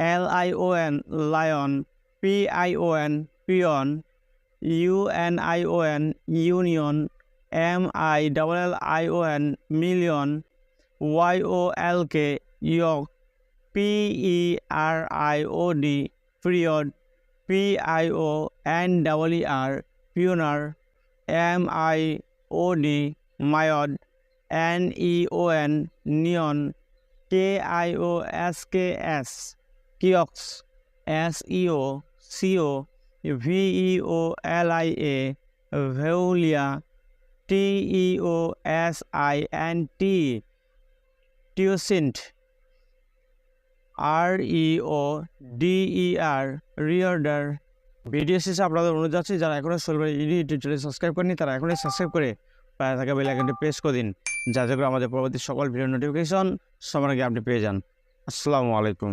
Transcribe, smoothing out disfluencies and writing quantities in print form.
LION lion, PION pion, UNION union, MILLION million, YOLK york, PERIOD period, PIONWER pioneer, MIOD myod, NEON neon, KIOSKS kiosk, SEO CO, VEOLIA veolia, TEOSINT teosint, REODER reorder। Video শেষে আপনাদের অনুরোধ আছে যারা এখনও সোলভার YouTube subscribe করেনি তারা এখনই subscribe করে পাশে থাকা বেল আইকনটি প্রেস করে দিন যাতে করে আমাদের পরবর্তী সকল ভিডিও নোটিফিকেশন সবার আগে আপনি পেয়ে যান। আসসালামু আলাইকুম।